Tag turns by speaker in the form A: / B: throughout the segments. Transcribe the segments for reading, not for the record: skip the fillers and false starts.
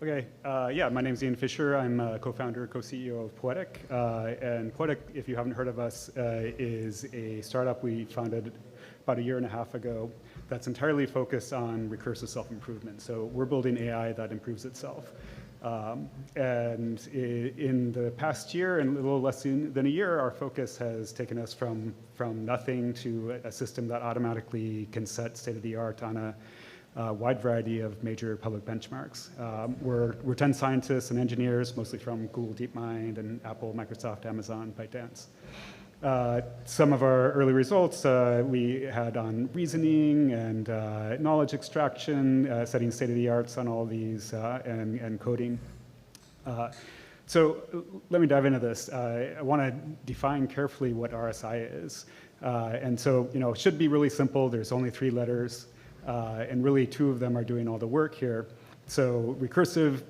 A: Okay, yeah, my name is Ian Fischer. I'm co-founder, co-CEO of Poetic. And Poetic, if you haven't heard of us, is a startup we founded about a year and a half ago that's entirely focused on recursive self-improvement. So we're building AI that improves itself. And in the past year, and a little less than a year, our focus has taken us from nothing to a system that automatically can set state-of-the-art on a wide variety of major public benchmarks. We're 10 scientists and engineers, mostly from Google DeepMind and Apple, Microsoft, Amazon, ByteDance. Some of our early results we had on reasoning and knowledge extraction, setting state-of-the-arts on all these, and coding. So let me dive into this. I want to define carefully what RSI is. And so, it should be really simple. There's only 3 letters. And really, 2 of them are doing all the work here. So recursive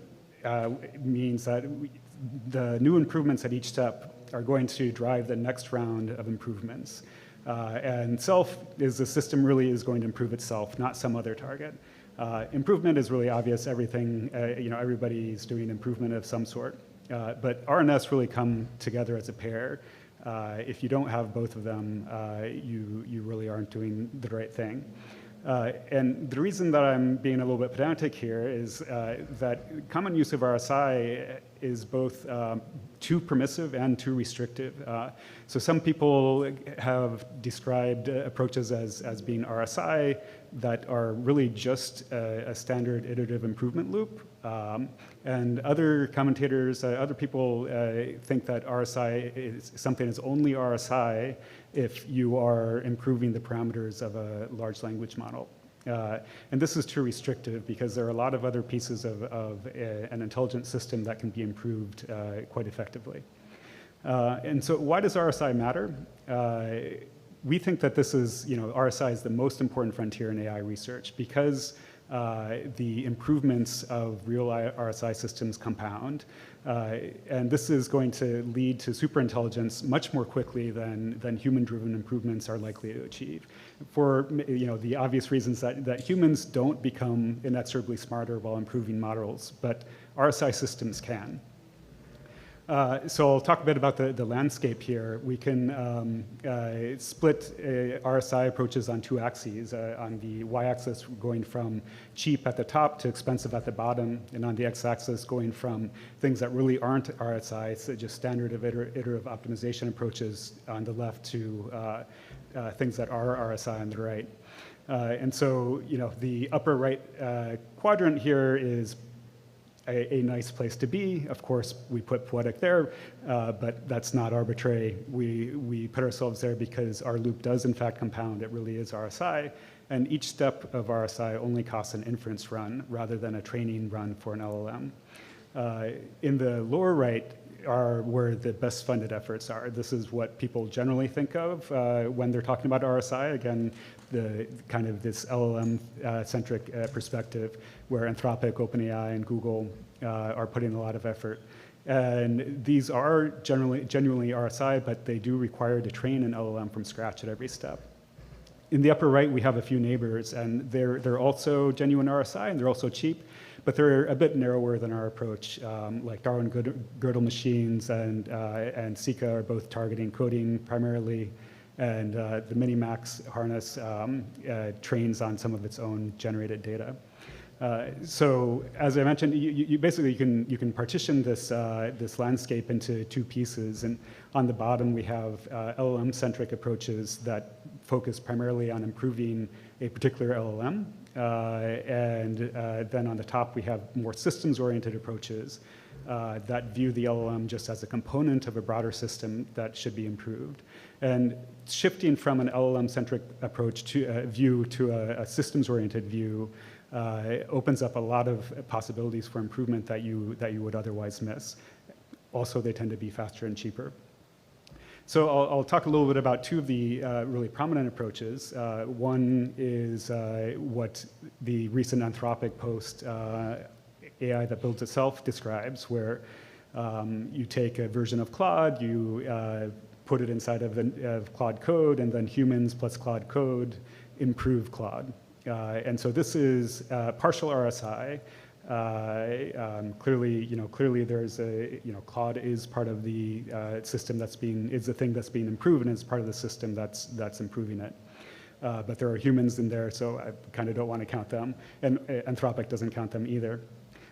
A: means that the new improvements at each step are going to drive the next round of improvements. And self is the system really is going to improve itself, not some other target. Improvement is really obvious. Everything, everybody's doing improvement of some sort. But RNS really come together as a pair. If you don't have both of them, you really aren't doing the right thing. And the reason that I'm being a little bit pedantic here is that common use of RSI is both too permissive and too restrictive. So some people have described approaches as being RSI that are really just a standard iterative improvement loop. And other commentators, other people think that RSI is something that's only RSI if you are improving the parameters of a large language model. And this is too restrictive because there are a lot of other pieces of an intelligent system that can be improved quite effectively. And so why does RSI matter? We think that this is, RSI is the most important frontier in AI research because the improvements of real RSI systems compound. And this is going to lead to superintelligence much more quickly than human-driven improvements are likely to achieve. For the obvious reasons that humans don't become inexorably smarter while improving models, but RSI systems can. So I'll talk a bit about the landscape here. We can split RSI approaches on 2 axes. On the y-axis, going from cheap at the top to expensive at the bottom, and on the x-axis, going from things that really aren't RSI, so just standard iterative optimization approaches on the left to things that are RSI on the right. And so, the upper right quadrant here is a nice place to be. Of course, we put Poetic there, but that's not arbitrary. We put ourselves there because our loop does in fact compound. It really is RSI, and each step of RSI only costs an inference run rather than a training run for an LLM. In the lower right are where the best funded efforts are. This is what people generally think of when they're talking about RSI. Again, the kind of this LLM-centric perspective where Anthropic, OpenAI, and Google are putting a lot of effort. And these are genuinely RSI, but they do require to train an LLM from scratch at every step. In the upper right, we have a few neighbors, and they're also genuine RSI, and they're also cheap, but they're a bit narrower than our approach. Like Darwin-Gödel machines and Sika are both targeting coding primarily, and the Minimax harness trains on some of its own generated data. So as I mentioned, you basically you can partition this landscape into 2 pieces, and on the bottom we have LLM-centric approaches that focus primarily on improving a particular LLM, and then on the top we have more systems-oriented approaches that view the LLM just as a component of a broader system that should be improved. And shifting from an LLM-centric approach to view to a systems-oriented view opens up a lot of possibilities for improvement that you would otherwise miss. Also, they tend to be faster and cheaper. So I'll talk a little bit about 2 of the really prominent approaches. One is what the recent Anthropic post, AI that builds itself, describes, where you take a version of Claude, you put it inside of Claude code, and then humans plus Claude code improve Claude. And so this is partial RSI, Clearly there's Claude is part of the system is the thing that's being improved, and it's part of the system that's improving it. But there are humans in there, so I kind of don't want to count them, and Anthropic doesn't count them either.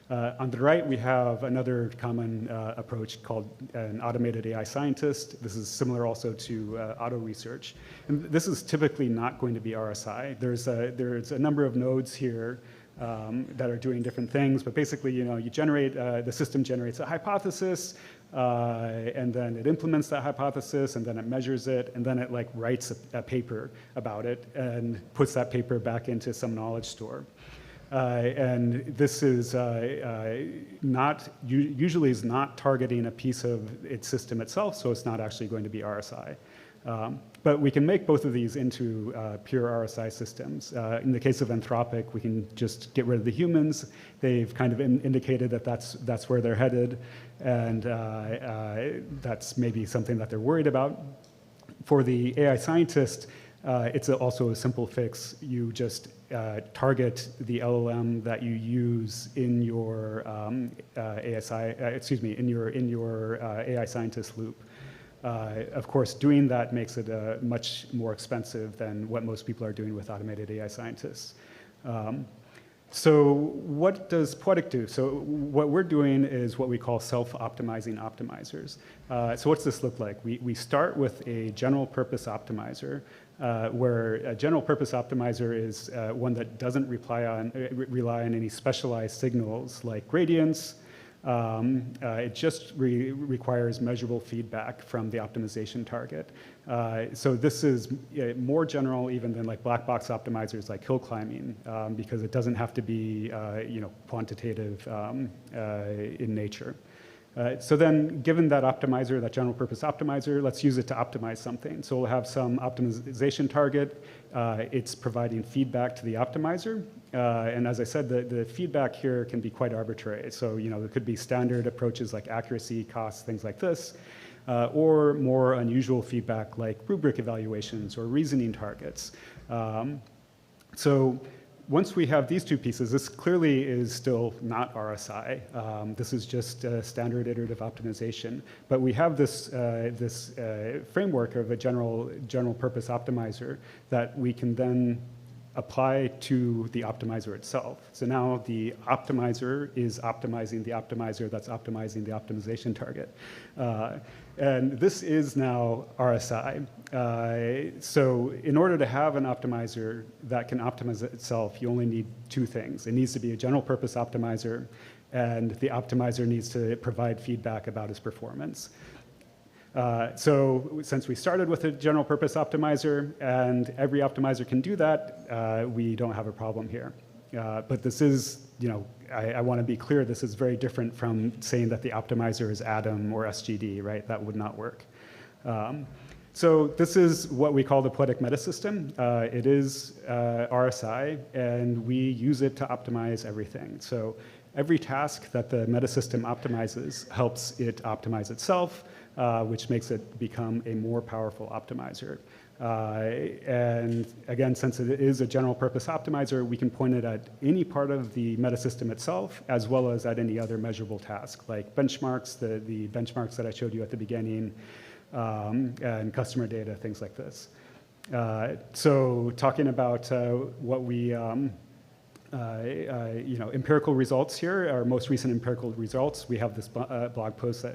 A: On the right, we have another common approach called an automated AI scientist. This is similar also to auto research. And this is typically not going to be RSI. There's a number of nodes here that are doing different things, but basically, you generate, the system generates a hypothesis, and then it implements that hypothesis, and then it measures it, and then it writes a paper about it and puts that paper back into some knowledge store. And this is usually is not targeting a piece of its system itself, so it's not actually going to be RSI. But we can make both of these into pure RSI systems. In the case of Anthropic, we can just get rid of the humans. They've kind of indicated that that's where they're headed, and that's maybe something that they're worried about. For the AI scientist, it's also a simple fix. You just target the LLM that you use in your in your AI scientist loop. Of course, doing that makes it much more expensive than what most people are doing with automated AI scientists. So what does Poetic do? So what we're doing is what we call self-optimizing optimizers. So what's this look like? We start with a general purpose optimizer, where a general purpose optimizer is one that doesn't rely on any specialized signals like gradients. It just requires measurable feedback from the optimization target. So this is more general even than black box optimizers like hill climbing, because it doesn't have to be quantitative in nature. So then, given that optimizer, that general purpose optimizer, let's use it to optimize something. So we'll have some optimization target. It's providing feedback to the optimizer. And as I said, the feedback here can be quite arbitrary. So there could be standard approaches like accuracy, cost, things like this, or more unusual feedback like rubric evaluations or reasoning targets. So once we have these two pieces, this clearly is still not RSI. This is just standard iterative optimization. But we have this framework of a general purpose optimizer that we can then apply to the optimizer itself. So now the optimizer is optimizing the optimizer that's optimizing the optimization target. And this is now RSI. So in order to have an optimizer that can optimize itself, you only need two things. It needs to be a general purpose optimizer, and the optimizer needs to provide feedback about its performance. So since we started with a general purpose optimizer and every optimizer can do that, we don't have a problem here. But this is, I want to be clear, this is very different from saying that the optimizer is Atom or SGD, right? That would not work. So this is what we call the Poetic metasystem. It is RSI, and we use it to optimize everything. So every task that the metasystem optimizes helps it optimize itself, which makes it become a more powerful optimizer. And again, since it is a general purpose optimizer, we can point it at any part of the metasystem itself, as well as at any other measurable task, like benchmarks, the benchmarks that I showed you at the beginning, and customer data, things like this. So talking about what we, empirical results here, our most recent empirical results, we have this blog post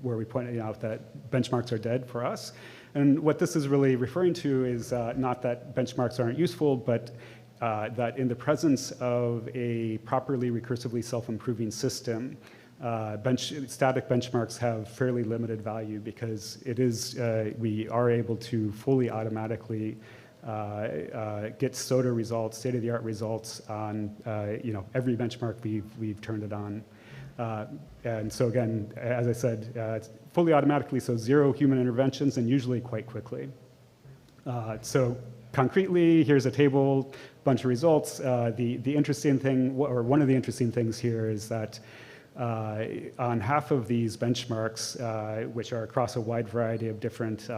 A: where we pointed out that benchmarks are dead for us. And what this is really referring to is not that benchmarks aren't useful, but that in the presence of a properly recursively self-improving system, static benchmarks have fairly limited value because we are able to fully automatically get SOTA results, state-of-the-art results on every benchmark we've turned it on. And so again, as I said, it's fully automatically, so 0 human interventions, and usually quite quickly. So concretely, here's a table, bunch of results. The interesting thing, or one of the interesting things here is that on half of these benchmarks, which are across a wide variety of different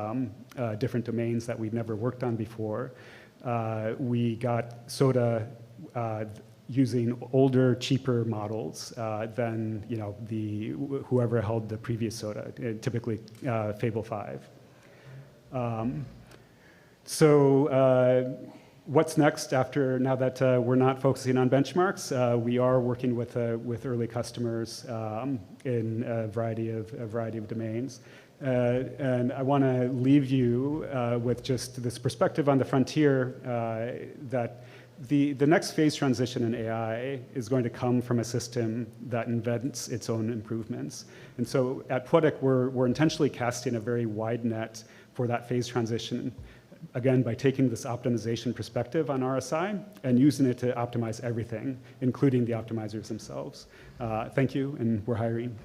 A: domains that we've never worked on before, we got SOTA using older, cheaper models than whoever held the previous soda, typically Fable 5. What's next now that we're not focusing on benchmarks? We are working with early customers in a variety of domains. And I want to leave you with just this perspective on the frontier that the next phase transition in AI is going to come from a system that invents its own improvements. And so at Poetic, we're intentionally casting a very wide net for that phase transition, again, by taking this optimization perspective on RSI and using it to optimize everything, including the optimizers themselves. Thank you, and we're hiring.